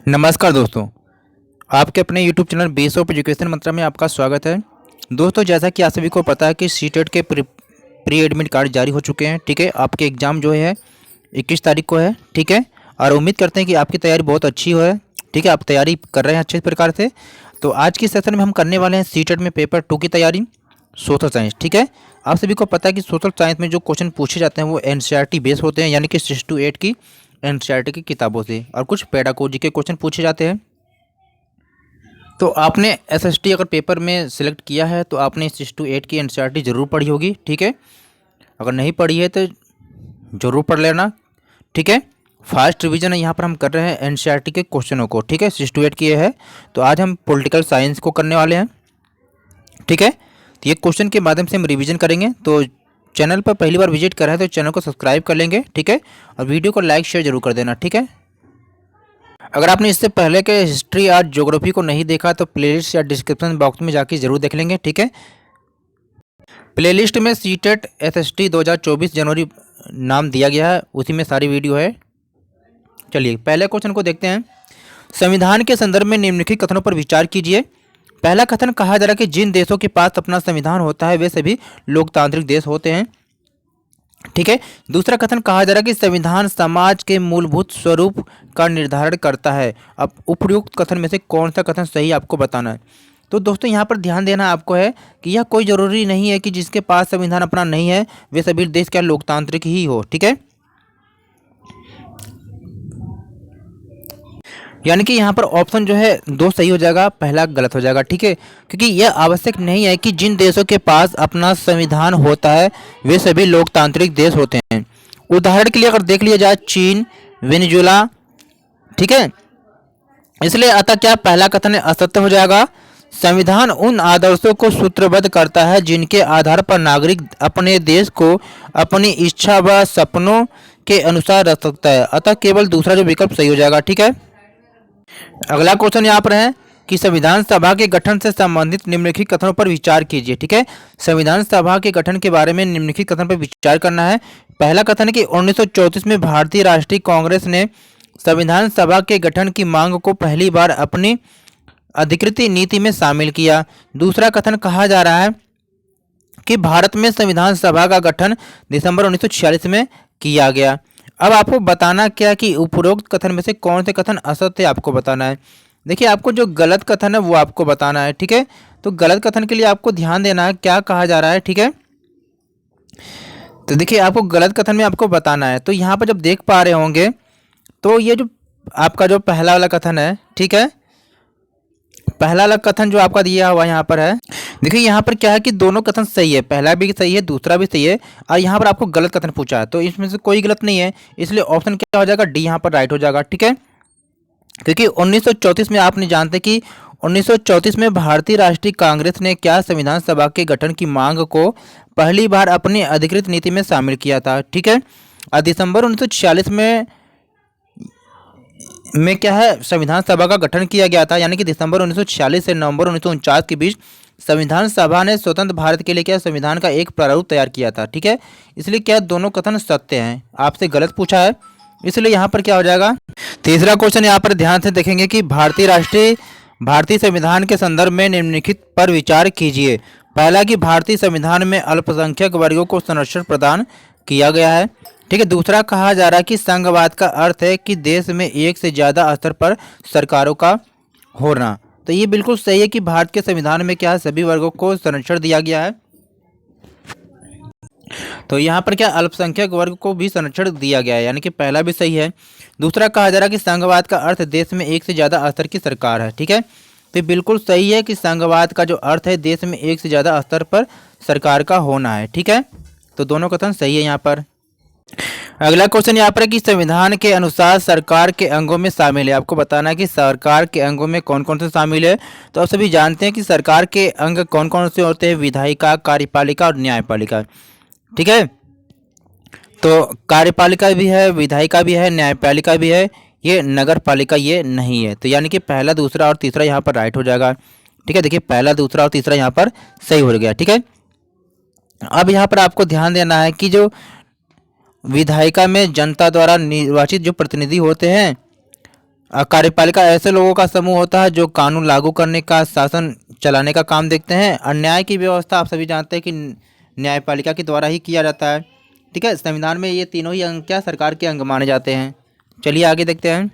नमस्कार दोस्तों, आपके अपने YouTube channel base of education Mantra में आपका स्वागत है। दोस्तों, जैसा कि आप सभी को पता है कि सीटेट के प्री एडमिट कार्ड जारी हो चुके हैं। ठीक है, आपके एग्ज़ाम जो है 21 तारीख को है। ठीक है, और उम्मीद करते हैं कि आपकी तैयारी बहुत अच्छी हो है। ठीक है, आप तैयारी कर रहे हैं अच्छे प्रकार से। तो आज की सेशन में हम करने वाले हैं सीटेट में पेपर 2 की तैयारी, सोशल साइंस। ठीक है, आप सभी को पता है कि सोशल साइंस में जो क्वेश्चन पूछे जाते हैं वो NCERT बेस होते हैं, यानी कि 6 to 8 की NCERT की किताबों से, और कुछ पेडागोजी के क्वेश्चन पूछे जाते हैं। तो आपने SST अगर पेपर में सिलेक्ट किया है तो आपने 6 to 8 की NCERT जरूर पढ़ी होगी। ठीक है, अगर नहीं पढ़ी है तो जरूर पढ़ लेना। ठीक है, फास्ट रिवीजन है यहाँ पर हम कर रहे हैं NCERT के क्वेश्चनों को। ठीक है, 6 to 8 की ये है। तो आज हम पॉलिटिकल साइंस को करने वाले हैं। ठीक है, तो ये क्वेश्चन के माध्यम से हम रिवीजन करेंगे। तो चैनल पर पहली बार विजिट कर रहे हैं तो चैनल को सब्सक्राइब कर लेंगे। ठीक है, और वीडियो को लाइक शेयर जरूर कर देना। ठीक है, अगर आपने इससे पहले के हिस्ट्री और ज्योग्राफी को नहीं देखा तो प्लेलिस्ट या डिस्क्रिप्शन बॉक्स में जाके जरूर देख लेंगे। ठीक है, प्लेलिस्ट में सीटेट SST 2024 जनवरी नाम दिया गया है, उसी में सारी वीडियो है। चलिए पहले क्वेश्चन को देखते हैं। संविधान के संदर्भ में निम्नलिखित कथनों पर विचार कीजिए। पहला कथन कहा जा रहा है कि जिन देशों के पास अपना संविधान होता है वे सभी लोकतांत्रिक देश होते हैं। ठीक है, दूसरा कथन कहा जा रहा है कि संविधान समाज के मूलभूत स्वरूप का निर्धारण करता है। अब उपयुक्त कथन में से कौन सा कथन सही आपको बताना है। तो दोस्तों यहाँ पर ध्यान देना आपको है कि यह कोई ज़रूरी नहीं है कि जिसके पास संविधान अपना नहीं है वे सभी देश क्या लोकतांत्रिक ही हो। ठीक है, यानी कि यहाँ पर ऑप्शन जो है 2 सही हो जाएगा, पहला गलत हो जाएगा। ठीक है, क्योंकि यह आवश्यक नहीं है कि जिन देशों के पास अपना संविधान होता है वे सभी लोकतांत्रिक देश होते हैं। उदाहरण के लिए अगर देख लिया जाए चीन, वेनेजुएला। ठीक है, इसलिए अतः क्या पहला कथन असत्य हो जाएगा। संविधान उन आदर्शों को सूत्रबद्ध करता है जिनके आधार पर नागरिक अपने देश को अपनी इच्छा व सपनों के अनुसार रख सकता है। अतः केवल दूसरा जो विकल्प सही हो जाएगा। ठीक है, अगला क्वेश्चन यहाँ पर है कि संविधान सभा के गठन से संबंधित निम्नलिखित कथनों पर विचार कीजिए। ठीक है, संविधान सभा के गठन के बारे में निम्नलिखित कथन पर विचार करना है। पहला कथन है कि 1934 में भारतीय राष्ट्रीय कांग्रेस ने संविधान सभा के गठन की मांग को पहली बार अपनी अधिकृत नीति में शामिल किया। दूसरा कथन कहा जा रहा है कि भारत में संविधान सभा का गठन दिसंबर 1946 में किया गया। अब आपको बताना क्या कि उपरोक्त कथन में से कौन से कथन असत्य है, आपको बताना है। देखिए, आपको जो गलत कथन है वो आपको बताना है। ठीक है, तो गलत कथन के लिए आपको ध्यान देना है क्या कहा जा रहा है। ठीक है, तो देखिए आपको गलत कथन में आपको बताना है। तो यहाँ पर जब देख पा रहे होंगे तो ये जो आपका जो पहला वाला कथन है, ठीक है, पहला वाला कथन जो आपका दिया हुआ यहाँ पर है, देखिए यहाँ पर क्या है कि दोनों कथन सही है, पहला भी सही है दूसरा भी सही है, और यहाँ पर आपको गलत कथन पूछा है तो इसमें से कोई गलत नहीं है, इसलिए ऑप्शन क्या हो जाएगा, डी यहाँ पर राइट हो जाएगा। ठीक है, क्योंकि 1934 में आपने जानते कि 1934 में भारतीय राष्ट्रीय कांग्रेस ने क्या संविधान सभा के गठन की मांग को पहली बार अपनी अधिकृत नीति में शामिल किया था। ठीक है, और दिसंबर 1946 में क्या है, संविधान सभा का गठन किया गया था, यानी कि दिसंबर 1946 से नवंबर 1949 के बीच संविधान सभा ने स्वतंत्र भारत के लिए क्या संविधान का एक प्रारूप तैयार किया था। ठीक है, इसलिए क्या दोनों कथन सत्य हैं, आपसे गलत पूछा है, इसलिए यहाँ पर क्या हो जाएगा। तीसरा क्वेश्चन यहाँ पर ध्यान से देखेंगे कि भारतीय संविधान के संदर्भ में निम्नलिखित पर विचार कीजिए। पहला कि भारतीय संविधान में अल्पसंख्यक वर्गों को संरक्षण प्रदान किया गया है। ठीक है, दूसरा कहा जा रहा है कि संघवाद का अर्थ है कि देश में एक से ज़्यादा स्तर पर सरकारों का होना। तो ये बिल्कुल सही है कि भारत के संविधान में क्या है, सभी वर्गों को संरक्षण दिया गया है। तो यहाँ पर क्या अल्पसंख्यक वर्ग को भी संरक्षण दिया गया है, यानी कि पहला भी सही है। दूसरा कहा जा रहा है कि संघवाद का अर्थ देश में एक से ज़्यादा स्तर की सरकार है। ठीक है, तो बिल्कुल सही है कि संघवाद का जो अर्थ है देश में एक से ज़्यादा स्तर पर सरकार का होना है। ठीक है, तो दोनों कथन सही है यहाँ पर। अगला क्वेश्चन यहाँ पर है कि संविधान के अनुसार सरकार के अंगों में शामिल है, आपको बताना है कि सरकार के अंगों में कौन कौन से शामिल है। तो आप सभी जानते हैं कि सरकार के अंग कौन कौन से होते हैं, विधायिका, कार्यपालिका और न्यायपालिका। ठीक है, तो कार्यपालिका भी है, विधायिका भी है, न्यायपालिका भी है, ये नगर पालिका ये नहीं है। तो यानी कि पहला दूसरा और तीसरा यहाँ पर राइट हो जाएगा। ठीक है, देखिए पहला दूसरा और तीसरा यहाँ पर सही हो गया। ठीक है, अब यहाँ पर आपको ध्यान देना है कि जो विधायिका में जनता द्वारा निर्वाचित जो प्रतिनिधि होते हैं कार्यपालिका ऐसे लोगों का समूह होता है जो कानून लागू करने का, शासन चलाने का काम देखते हैं। और न्याय की व्यवस्था आप सभी जानते हैं कि न्यायपालिका के द्वारा ही किया जाता है। ठीक है, संविधान में ये तीनों ही अंग क्या सरकार के अंग माने जाते हैं। चलिए आगे देखते हैं।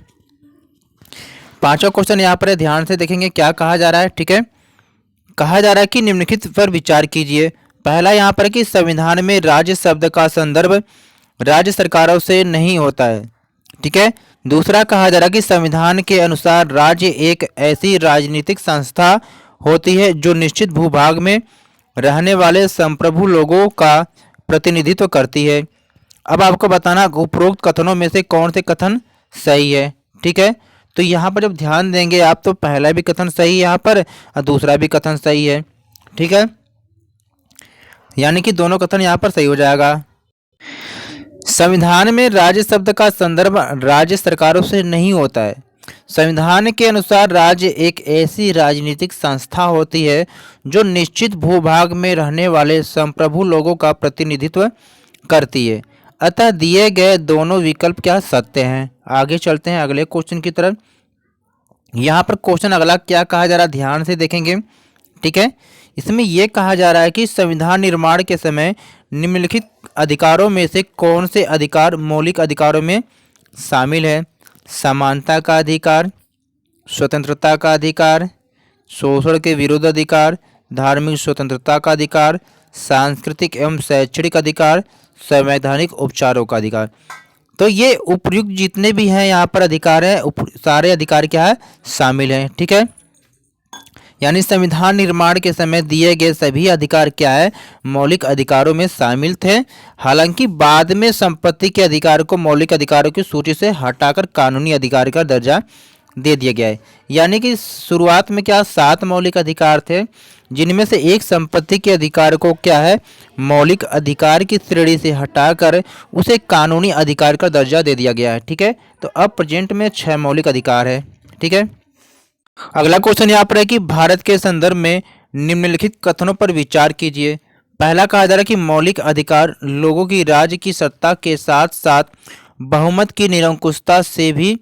पांचवा क्वेश्चन यहाँ पर है, ध्यान से देखेंगे क्या कहा जा रहा है। ठीक है, कहा जा रहा है कि निम्नलिखित पर विचार कीजिए। पहला यहाँ पर कि संविधान में राज्य शब्द का संदर्भ राज्य सरकारों से नहीं होता है। ठीक है, दूसरा कहा जा रहा है कि संविधान के अनुसार राज्य एक ऐसी राजनीतिक संस्था होती है जो निश्चित भूभाग में रहने वाले संप्रभु लोगों का प्रतिनिधित्व करती है। अब आपको बताना उपरोक्त कथनों में से कौन से कथन सही है। ठीक है, तो यहाँ पर जब ध्यान देंगे आप तो पहला भी कथन सही है यहाँ पर और दूसरा भी कथन सही है। ठीक है, यानी कि दोनों कथन यहाँ पर सही हो जाएगा। संविधान में राज्य शब्द का संदर्भ राज्य सरकारों से नहीं होता है। संविधान के अनुसार राज्य एक ऐसी राजनीतिक संस्था होती है जो निश्चित भूभाग में रहने वाले संप्रभु लोगों का प्रतिनिधित्व करती है। अतः दिए गए दोनों विकल्प क्या सत्य हैं। आगे चलते हैं अगले क्वेश्चन की तरफ। यहाँ पर क्वेश्चन अगला क्या कहा जा रहा है, ध्यान से देखेंगे। ठीक है, इसमें यह कहा जा रहा है कि संविधान निर्माण के समय निम्नलिखित अधिकारों में से कौन से अधिकार मौलिक अधिकारों में शामिल है। समानता का अधिकार, स्वतंत्रता का अधिकार, शोषण के विरुद्ध अधिकार, धार्मिक स्वतंत्रता का अधिकार, सांस्कृतिक एवं शैक्षणिक अधिकार, संवैधानिक उपचारों का अधिकार। तो ये उपयुक्त जितने भी हैं यहाँ पर अधिकार हैं सारे अधिकार क्या है शामिल हैं। ठीक है, यानी संविधान निर्माण के समय दिए गए सभी अधिकार क्या है मौलिक अधिकारों में शामिल थे। हालांकि बाद में संपत्ति के अधिकार को मौलिक अधिकारों की सूची से हटाकर कानूनी अधिकार का दर्जा दे दिया गया है। यानी कि शुरुआत में क्या 7 मौलिक अधिकार थे जिनमें से एक संपत्ति के अधिकार को क्या है मौलिक अधिकार की श्रेणी से हटाकर उसे कानूनी अधिकार का दर्जा दे दिया गया है। ठीक है, तो अब प्रेजेंट में 6 मौलिक अधिकार है। ठीक है, अगला क्वेश्चन यहाँ पर है कि भारत के संदर्भ में निम्नलिखित कथनों पर विचार कीजिए। पहला कहा जा रहा है कि मौलिक अधिकार लोगों की राज्य की सत्ता के साथ साथ बहुमत की निरंकुशता से भी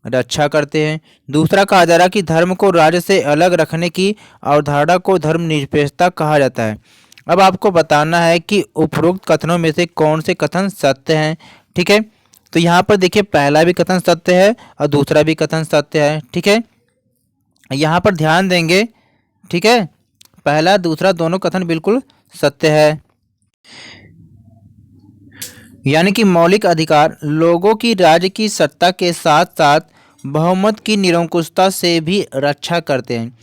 रक्षा करते हैं। दूसरा कहा जा रहा है कि धर्म को राज्य से अलग रखने की अवधारणा को धर्मनिरपेक्षता कहा जाता है। अब आपको बताना है कि उपरोक्त कथनों में से कौन से कथन सत्य हैं। ठीक है, तो यहाँ पर देखिए पहला भी कथन सत्य है और दूसरा भी कथन सत्य है। ठीक है, यहाँ पर ध्यान देंगे। ठीक है, पहला दूसरा दोनों कथन बिल्कुल सत्य है। यानी कि मौलिक अधिकार लोगों की राज्य की सत्ता के साथ साथ बहुमत की निरंकुशता से भी रक्षा करते हैं।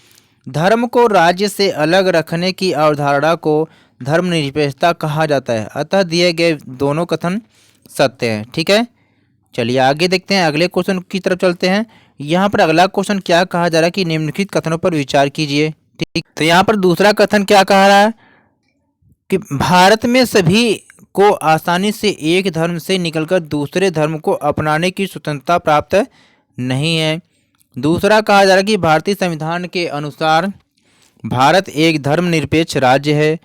धर्म को राज्य से अलग रखने की अवधारणा को धर्मनिरपेक्षता कहा जाता है। अतः दिए गए दोनों कथन सत्य हैं। ठीक है, चलिए आगे देखते हैं, अगले क्वेश्चन की तरफ चलते हैं। यहाँ पर अगला क्वेश्चन क्या कहा जा रहा है कि निम्नलिखित कथनों पर विचार कीजिए। ठीक, तो यहाँ पर दूसरा कथन क्या कहा रहा है कि भारत में सभी को आसानी से एक धर्म से निकलकर दूसरे धर्म को अपनाने की स्वतंत्रता प्राप्त नहीं है। दूसरा कहा जा रहा है कि भारतीय संविधान के अनुसार भारत एक धर्मनिरपेक्ष राज्य है।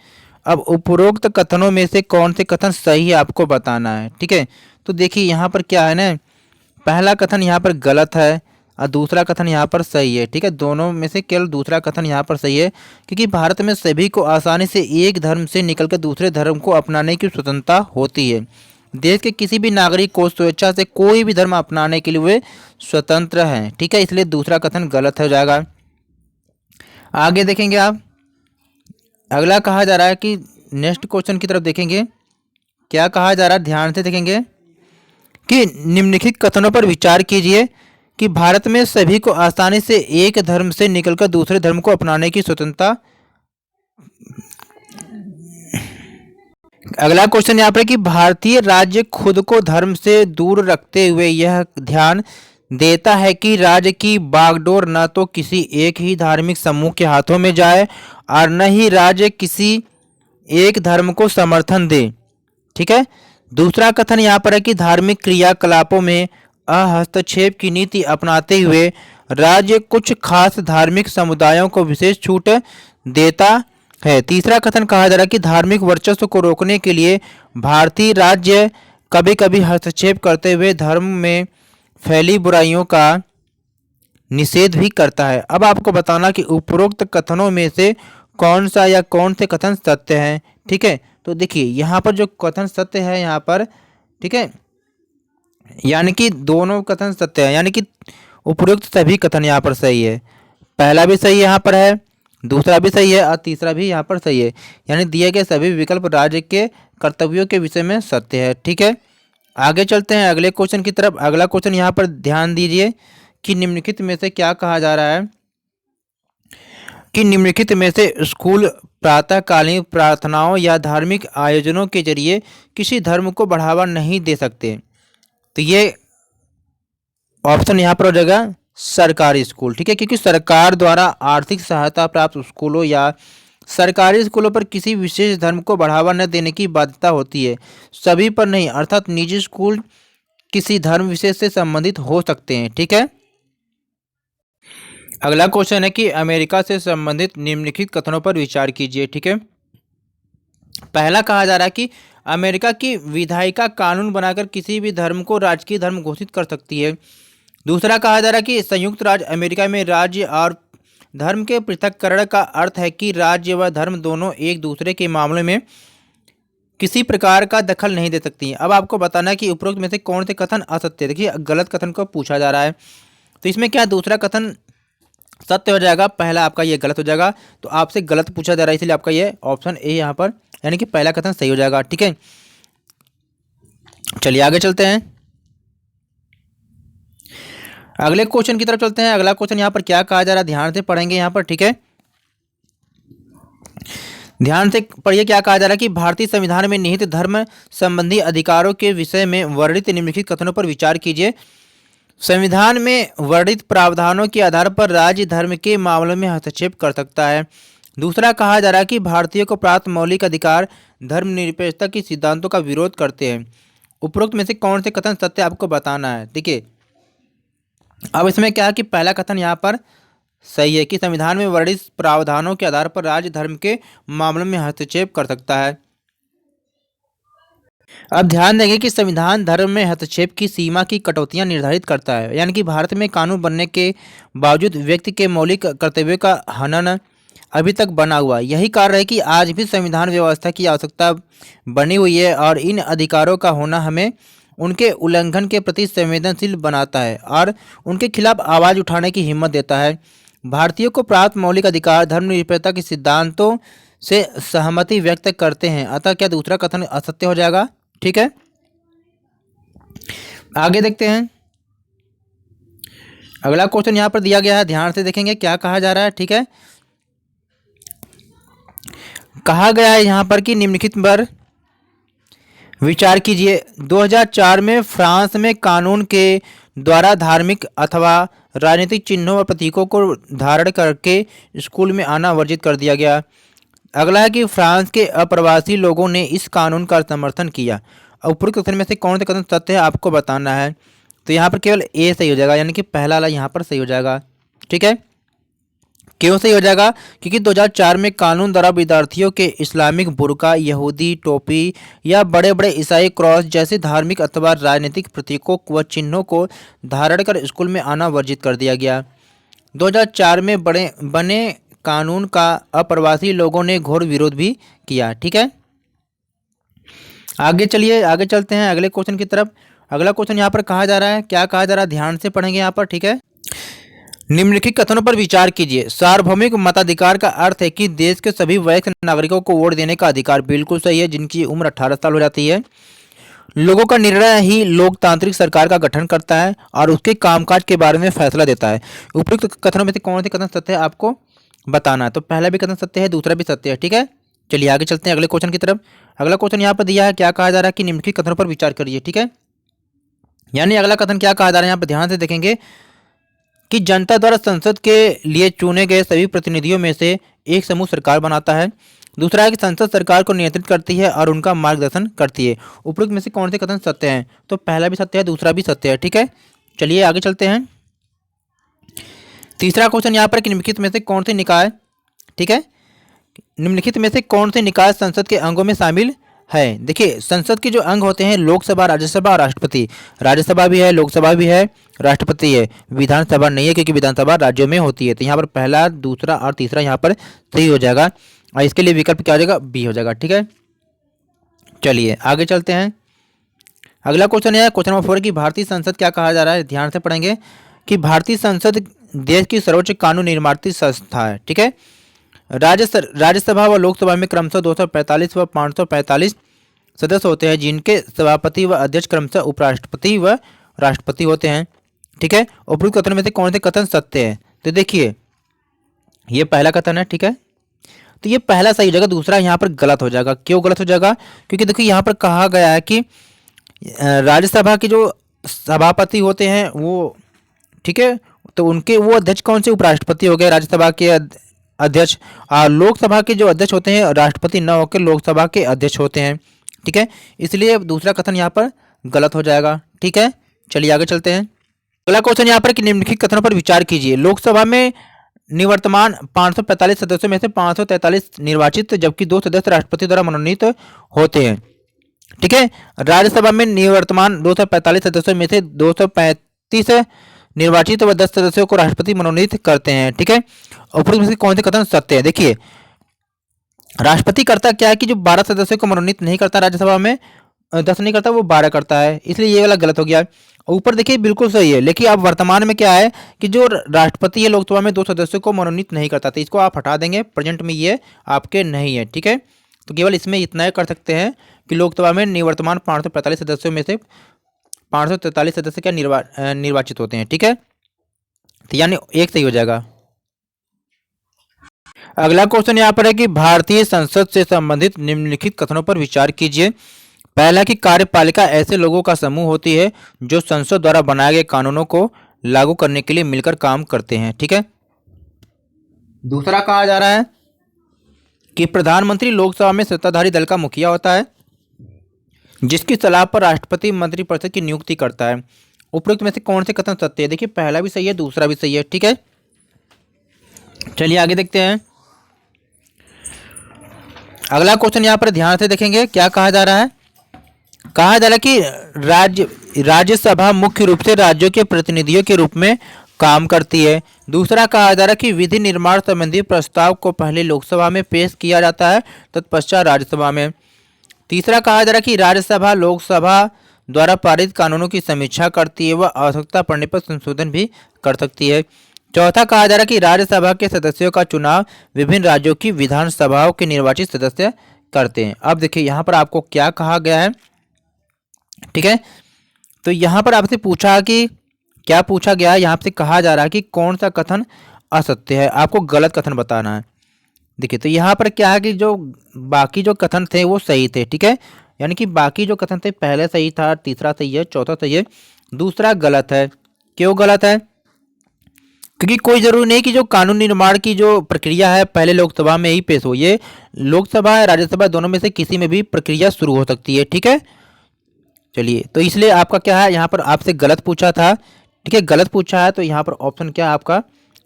अब उपरोक्त कथनों में से कौन से कथन सही है आपको बताना है। ठीक है, तो देखिए यहाँ पर क्या है ना, पहला कथन यहाँ पर गलत है और दूसरा कथन यहाँ पर सही है। ठीक है, दोनों में से केवल दूसरा कथन यहाँ पर सही है क्योंकि भारत में सभी को आसानी से एक धर्म से निकलकर दूसरे धर्म को अपनाने की स्वतंत्रता होती है। देश के किसी भी नागरिक को स्वेच्छा से कोई भी धर्म अपनाने के लिए वे स्वतंत्र हैं। ठीक है, इसलिए दूसरा कथन गलत हो जाएगा। आगे देखेंगे आप, अगला कहा जा रहा है कि नेक्स्ट क्वेश्चन की तरफ देखेंगे क्या कहा जा रहा है, ध्यान से देखेंगे कि निम्नलिखित कथनों पर विचार कीजिए कि भारत में सभी को आसानी से एक धर्म से निकलकर दूसरे धर्म को अपनाने की स्वतंत्रता। अगला क्वेश्चन यहाँ पर कि भारतीय राज्य खुद को धर्म से दूर रखते हुए यह ध्यान देता है कि राज्य की बागडोर न तो किसी एक ही धार्मिक समूह के हाथों में जाए और न ही राज्य किसी एक धर्म को समर्थन दे। ठीक है, दूसरा कथन यहाँ पर है कि धार्मिक क्रियाकलापों में हस्तक्षेप की नीति अपनाते हुए राज्य कुछ खास धार्मिक समुदायों को विशेष छूट देता है। तीसरा कथन कहा जा रहा है कि धार्मिक वर्चस्व को रोकने के लिए भारतीय राज्य कभी कभी हस्तक्षेप करते हुए धर्म में फैली बुराइयों का निषेध भी करता है। अब आपको बताना कि उपरोक्त कथनों में से कौन सा या कौन से कथन सत्य हैं। ठीक है, तो देखिए यहाँ पर जो कथन सत्य है यहाँ पर, ठीक है, यानी कि दोनों कथन सत्य है, यानी कि उपरोक्त सभी कथन यहाँ पर सही है। पहला भी सही यहाँ पर है, दूसरा भी सही है और तीसरा भी यहाँ पर सही है, यानी दिए गए सभी विकल्प राज्य के कर्तव्यों के विषय में सत्य है। ठीक है, आगे चलते हैं अगले क्वेश्चन की तरफ। अगला क्वेश्चन यहाँ पर ध्यान दीजिए कि निम्नलिखित में से क्या कहा जा रहा है कि निम्नलिखित में से स्कूल प्रातःकालीन प्रार्थनाओं या धार्मिक आयोजनों के जरिए किसी धर्म को बढ़ावा नहीं दे सकते। तो ये ऑप्शन यहाँ पर हो जाएगा सरकारी स्कूल। ठीक है, क्योंकि सरकार द्वारा आर्थिक सहायता प्राप्त स्कूलों या सरकारी स्कूलों पर किसी विशेष धर्म को बढ़ावा न देने की बाध्यता होती है, सभी पर नहीं। अर्थात निजी स्कूल किसी धर्म विशेष से संबंधित हो सकते हैं। ठीक है, अगला क्वेश्चन है कि अमेरिका से संबंधित निम्नलिखित कथनों पर विचार कीजिए। ठीक है, पहला कहा जा रहा है कि अमेरिका की विधायिका कानून बनाकर किसी भी धर्म को राजकीय धर्म घोषित कर सकती है। दूसरा कहा जा रहा है कि संयुक्त राज्य अमेरिका में राज्य और धर्म के पृथक्करण का अर्थ है कि राज्य व धर्म दोनों एक दूसरे के मामले में किसी प्रकार का दखल नहीं दे सकती हैं। अब आपको बताना है कि उपरोक्त में से कौन से कथन असत्य है। देखिए गलत कथन को पूछा जा रहा है, तो इसमें क्या दूसरा कथन सत्य हो जाएगा, पहला आपका ये गलत हो जाएगा। तो आपसे गलत पूछा जा रहा है, इसलिए आपका ये ऑप्शन ए यहाँ पर, यानी कि पहला कथन सही हो जाएगा। ठीक है, चलिए आगे चलते हैं, अगले क्वेश्चन की तरफ चलते हैं। अगला क्वेश्चन यहाँ पर क्या कहा जा रहा है, ध्यान से पढ़ेंगे यहाँ पर। ठीक है, ध्यान से पढ़िए क्या कहा जा रहा है कि भारतीय संविधान में निहित धर्म संबंधी अधिकारों के विषय में वर्णित निम्नलिखित कथनों पर विचार कीजिए। संविधान में वर्णित प्रावधानों के आधार पर राज्य धर्म के मामलों में हस्तक्षेप कर सकता है। दूसरा कहा जा रहा है कि भारतीयों को प्राप्त मौलिक अधिकार धर्मनिरपेक्षता के सिद्धांतों का विरोध करते हैं। उपरोक्त में से कौन से कथन सत्य आपको बताना है। ठीक है, अब इसमें क्या है कि पहला कथन यहाँ पर सही है कि संविधान में वर्णित प्रावधानों के आधार पर राज्य धर्म के मामलों में हस्तक्षेप कर सकता है। अब ध्यान देंगे कि संविधान धर्म में हस्तक्षेप की सीमा की कटौतियां निर्धारित करता है, यानी कि भारत में कानून बनने के बावजूद व्यक्ति के मौलिक कर्तव्यों का हनन अभी तक बना हुआ। यही कारण है कि आज भी संविधान व्यवस्था की आवश्यकता बनी हुई है और इन अधिकारों का होना हमें उनके उल्लंघन के प्रति संवेदनशील बनाता है और उनके खिलाफ आवाज़ उठाने की हिम्मत देता है। भारतीयों को प्राप्त मौलिक अधिकार धर्मनिरपेक्षता के सिद्धांतों से सहमति व्यक्त करते हैं, अतः क्या दूसरा कथन असत्य हो जाएगा। ठीक है, आगे देखते हैं, अगला क्वेश्चन यहाँ पर दिया गया है, ध्यान से देखेंगे क्या कहा जा रहा है। ठीक है, कहा गया है यहाँ पर कि निम्नलिखित पर विचार कीजिए। 2004 में फ्रांस में कानून के द्वारा धार्मिक अथवा राजनीतिक चिन्हों और प्रतीकों को धारण करके स्कूल में आना वर्जित कर दिया गया। अगला है कि फ्रांस के अप्रवासी लोगों ने इस कानून का समर्थन किया। उपरोक्त कथन में से कौन सा कथन सत्य है आपको बताना है। तो यहाँ पर केवल ए सही हो जाएगा, यानी कि पहला वाला यहाँ पर सही हो जाएगा। ठीक है, क्यों सही हो जाएगा, क्योंकि 2004 में कानून द्वारा विद्यार्थियों के इस्लामिक बुर्का, यहूदी टोपी या बड़े बड़े ईसाई क्रॉस जैसे धार्मिक अथवा राजनीतिक प्रतीकों व चिन्हों को धारण कर स्कूल में आना वर्जित कर दिया गया। 2004 में बने कानून का अप्रवासी लोगों ने घोर विरोध भी किया। ठीक है, आगे चलिए, आगे चलते हैं अगले क्वेश्चन की तरफ। अगला क्वेश्चन यहाँ पर कहा जा रहा है, क्या कहा जा रहा है, ध्यान से पढ़ेंगे यहाँ पर। ठीक है, निम्नलिखित कथनों पर विचार कीजिए। सार्वभौमिक मताधिकार का अर्थ है कि देश के सभी वयस्क नागरिकों को वोट देने का अधिकार। बिल्कुल सही है, जिनकी उम्र 18 साल हो जाती है। लोगों का निर्णय ही लोकतांत्रिक सरकार का गठन करता है और उसके कामकाज के बारे में फैसला देता है। उपयुक्त कथनों में से कौन से कथन सत्य है आपको बताना है। तो पहला भी कथन सत्य है, दूसरा भी सत्य है। ठीक है, चलिए आगे चलते हैं अगले क्वेश्चन की तरफ। अगला क्वेश्चन यहाँ पर दिया है, क्या कहा जा रहा है कि निम्नलिखित कथनों पर विचार करिए। ठीक है, यानी अगला कथन क्या कहा जा रहा है यहाँ पर ध्यान से देखेंगे कि जनता द्वारा संसद के लिए चुने गए सभी प्रतिनिधियों में से एक समूह सरकार बनाता है। दूसरा है कि संसद सरकार को नियंत्रित करती है और उनका मार्गदर्शन करती है। उपरोक्त में से कौन से कथन सत्य हैं। तो पहला भी सत्य है, दूसरा भी सत्य है। ठीक है, चलिए आगे चलते हैं। तीसरा क्वेश्चन यहाँ पर कि निम्नलिखित में से कौन से निकाय, ठीक है, निम्नलिखित में से कौन से निकाय संसद के अंगों में शामिल है। देखिए संसद के जो अंग होते हैं लोकसभा, राज्यसभा और राष्ट्रपति। राज्यसभा भी है, लोकसभा भी है, राष्ट्रपति है, विधानसभा नहीं है क्योंकि विधानसभा राज्यों में होती है। तो यहाँ पर पहला, दूसरा और तीसरा यहाँ पर सही हो जाएगा और इसके लिए विकल्प क्या हो जाएगा, बी हो जाएगा। ठीक है, चलिए आगे चलते हैं। अगला क्वेश्चन है क्वेश्चन नंबर 4 कि भारतीय संसद क्या कहा जा रहा है, ध्यान से पढ़ेंगे कि भारतीय संसद देश की सर्वोच्च कानून निर्माती संस्था है। ठीक है, राज्यसभा व लोकसभा में क्रमशः 245 व 545 सदस्य होते हैं, जिनके सभापति व अध्यक्ष क्रमशः उपराष्ट्रपति व राष्ट्रपति होते हैं। ठीक है, उपरोक्त कथन में से कौन से कथन सत्य है? तो देखिए ये पहला कथन है। ठीक है, तो ये पहला सही हो जाएगा, दूसरा यहाँ पर गलत हो जाएगा। क्यों गलत हो जाएगा? क्योंकि देखिए यहाँ पर कहा गया है कि राज्यसभा के जो सभापति होते हैं वो, ठीक है, तो उनके वो अध्यक्ष कौन से, उपराष्ट्रपति हो गए राज्यसभा के अध्यक्ष, और लोकसभा के जो अध्यक्ष होते हैं राष्ट्रपति न होकर लोकसभा के अध्यक्ष होते हैं। ठीक है, इसलिए दूसरा कथन यहाँ पर गलत हो जाएगा। ठीक है, चलिए आगे चलते हैं। अगला क्वेश्चन यहाँ पर कि निम्नलिखित कथनों पर विचार कीजिए। लोकसभा में निवर्तमान 545 सदस्यों में से 543 निर्वाचित, जबकि 2 सदस्य राष्ट्रपति द्वारा मनोनीत होते हैं। ठीक है, राज्यसभा में निवर्तमान 245 सदस्यों में से 235 निर्वाचित व 10 सदस्यों को राष्ट्रपति मनोनीत करते हैं। ठीक है, उपरोक्त में से कौन से कथन सत्य है? देखिए राष्ट्रपति करता क्या है कि जो 12 सदस्यों को मनोनीत नहीं करता राज्यसभा में, 10 नहीं करता, वो 12 करता है, इसलिए ये वाला गलत हो गया। ऊपर देखिए बिल्कुल सही है, लेकिन अब वर्तमान में क्या है कि जो राष्ट्रपति है लोकसभा में 2 सदस्यों को मनोनीत नहीं करता, तो इसको आप हटा देंगे, प्रेजेंट में ये आपके नहीं है। ठीक है, तो केवल इसमें इतना ही कर सकते हैं कि लोकसभा में निवर्तमान 545 सदस्यों में से 543 सदस्य क्या निर्वाचित होते हैं। ठीक है, तो यानी एक सही हो जाएगा। अगला क्वेश्चन यहाँ पर है कि भारतीय संसद से संबंधित निम्नलिखित कथनों पर विचार कीजिए। पहला कि कार्यपालिका ऐसे लोगों का समूह होती है जो संसद द्वारा बनाए गए कानूनों को लागू करने के लिए मिलकर काम करते हैं। ठीक है, दूसरा कहा जा रहा है कि प्रधानमंत्री लोकसभा में सत्ताधारी दल का मुखिया होता है, जिसकी सलाह पर राष्ट्रपति मंत्रिपरिषद की नियुक्ति करता है। उपरोक्त में से कौन से कथन सत्य है? देखिए पहला भी सही है, दूसरा भी सही है। ठीक है, चलिए आगे देखते हैं। अगला क्वेश्चन यहाँ पर ध्यान से देखेंगे, क्या कहा जा रहा है। कहा जा रहा है कि राज्यसभा मुख्य रूप से राज्यों के प्रतिनिधियों के रूप में काम करती है। दूसरा कहा जा रहा है कि विधि निर्माण संबंधी प्रस्ताव को पहले लोकसभा में पेश किया जाता है, तत्पश्चात राज्यसभा में। तीसरा कहा जा रहा है कि राज्यसभा लोकसभा द्वारा पारित कानूनों की समीक्षा करती है व आवश्यकता पड़ने पर संशोधन भी कर सकती है। चौथा कहा जा रहा है कि राज्यसभा के सदस्यों का चुनाव विभिन्न राज्यों की विधानसभाओं के निर्वाचित सदस्य करते हैं। अब देखिए यहाँ पर आपको क्या कहा गया है। ठीक है, तो यहाँ पर आपसे पूछा कि क्या पूछा गया है, यहाँ से कहा जा रहा है कि कौन सा कथन असत्य है, आपको गलत कथन बताना है। देखिए तो यहाँ पर क्या है कि जो बाकी जो कथन थे वो सही थे। ठीक है, यानी कि बाकी जो कथन थे पहले सही था, तीसरा सही है, चौथा सही है, दूसरा गलत है। क्यों गलत है? क्योंकि कोई जरूरी नहीं कि जो कानून निर्माण की जो प्रक्रिया है पहले लोकसभा में ही पेश हो, ये लोकसभा है राज्यसभा दोनों में से किसी में भी प्रक्रिया शुरू हो सकती है। ठीक है, चलिए तो इसलिए आपका क्या है, यहाँ पर आपसे गलत पूछा था। ठीक है, गलत पूछा है तो यहाँ पर ऑप्शन क्या है आपका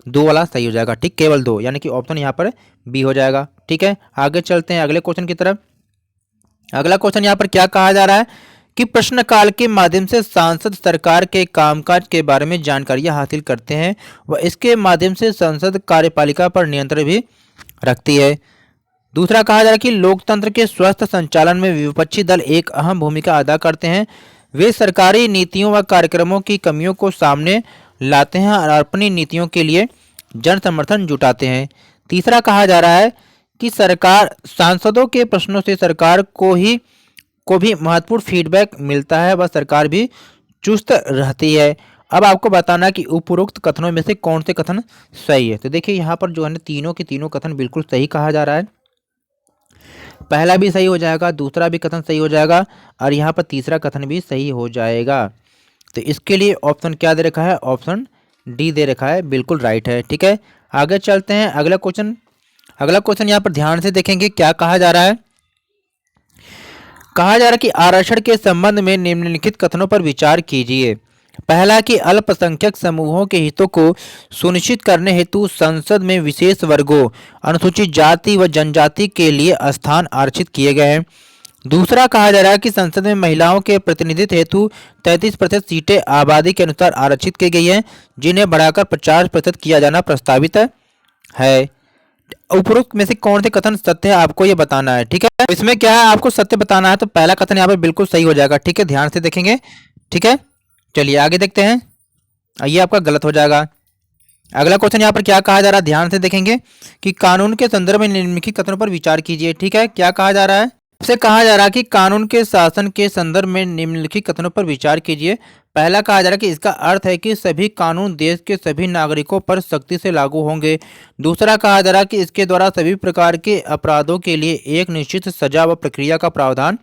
2 वाला सही हो जाएगा। ठीक, केवल 2, यानी कि ऑप्शन यहाँ पर बी हो जाएगा। ठीक है, आगे चलते हैं अगले क्वेश्चन की तरफ। अगला क्वेश्चन यहाँ पर क्या कहा जा रहा है कि प्रश्नकाल के माध्यम से सांसद सरकार के कामकाज के बारे में जानकारियां हासिल करते हैं व इसके माध्यम से संसद कार्यपालिका पर नियंत्रण भी रखती है। दूसरा कहा जा रहा है कि लोकतंत्र के स्वस्थ संचालन में विपक्षी दल एक अहम भूमिका अदा करते हैं। वे सरकारी नीतियों व कार्यक्रमों की कमियों को सामने लाते हैं और अपनी नीतियों के लिए जन समर्थन जुटाते हैं। तीसरा कहा जा रहा है कि सरकार सांसदों के प्रश्नों से सरकार को भी महत्वपूर्ण फीडबैक मिलता है, वह सरकार भी चुस्त रहती है। अब आपको बताना कि उपरोक्त कथनों में से कौन से कथन सही है। तो देखिए यहाँ पर जो है ना तीनों के तीनों कथन बिल्कुल सही कहा जा रहा है। पहला भी सही हो जाएगा, दूसरा भी कथन सही हो जाएगा और यहाँ पर तीसरा कथन भी सही हो जाएगा। तो इसके लिए ऑप्शन क्या दे रखा है, ऑप्शन डी दे रखा है, बिल्कुल राइट है। ठीक है, आगे चलते हैं अगला क्वेश्चन यहाँ पर ध्यान से देखेंगे क्या कहा जा रहा है। कहा जा रहा है कि आरक्षण के संबंध में निम्नलिखित कथनों पर विचार कीजिए। पहला कि अल्पसंख्यक समूहों के हितों को सुनिश्चित करने हेतु संसद में विशेष वर्गों अनुसूचित जाति व जनजाति के लिए स्थान आरक्षित किए गए हैं। दूसरा कहा जा रहा है कि संसद में महिलाओं के प्रतिनिधित्व हेतु 33% सीटें आबादी के अनुसार आरक्षित की गई हैं, जिन्हें बढ़ाकर 50% किया जाना प्रस्तावित है। उपरोक्त में से कौन से कथन सत्य है, आपको ये बताना है। ठीक है, तो इसमें क्या है, आपको सत्य बताना है। तो पहला कथन यहाँ पर बिल्कुल सही हो जाएगा। ठीक है, ध्यान से देखेंगे। ठीक है, चलिए आगे देखते हैं। ये आपका गलत हो जाएगा। अगला क्वेश्चन यहाँ पर क्या कहा जा रहा है, ध्यान से देखेंगे कि कानून के संदर्भ में निम्नलिखित कथनों पर विचार कीजिए। ठीक है, क्या कहा जा रहा है, आपसे कहा जा रहा है कि कानून के शासन के संदर्भ में निम्नलिखित कथनों पर विचार कीजिए। पहला कहा जा रहा है कि इसका अर्थ है कि सभी कानून देश के सभी नागरिकों पर सख्ती से लागू होंगे। दूसरा कहा जा रहा है कि इसके द्वारा सभी प्रकार के अपराधों के लिए एक निश्चित सजा व प्रक्रिया का प्रावधान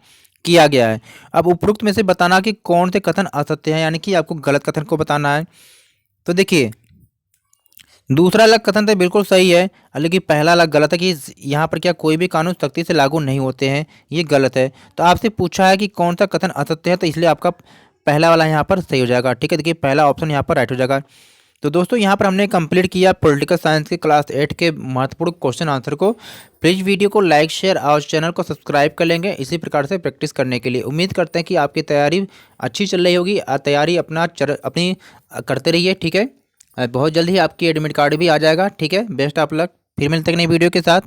किया गया है। अब उपरोक्त में से बताना कि कौन से कथन असत्य हैं, यानी कि आपको गलत कथन को बताना है। तो देखिए, दूसरा अलग कथन तो बिल्कुल सही है, लेकिन पहला अलग गलत है कि यहाँ पर क्या कोई भी कानून सख्ती से लागू नहीं होते हैं, ये गलत है। तो आपसे पूछा है कि कौन सा कथन असत्य है, तो इसलिए आपका पहला वाला यहाँ पर सही हो जाएगा। ठीक है, देखिए पहला ऑप्शन यहाँ पर राइट हो जाएगा। तो दोस्तों यहाँ पर हमने कंप्लीट किया पॉलिटिकल साइंस के क्लास 8 के महत्वपूर्ण क्वेश्चन आंसर को। प्लीज़ वीडियो को लाइक शेयर और चैनल को सब्सक्राइब कर लेंगे इसी प्रकार से प्रैक्टिस करने के लिए। उम्मीद करते हैं कि आपकी तैयारी अच्छी चल रही होगी। तैयारी अपनी करते रहिए। ठीक है, बहुत जल्दी ही आपकी एडमिट कार्ड भी आ जाएगा। ठीक है, बेस्ट ऑफ लक। फिर मिलते हैं नई वीडियो के साथ।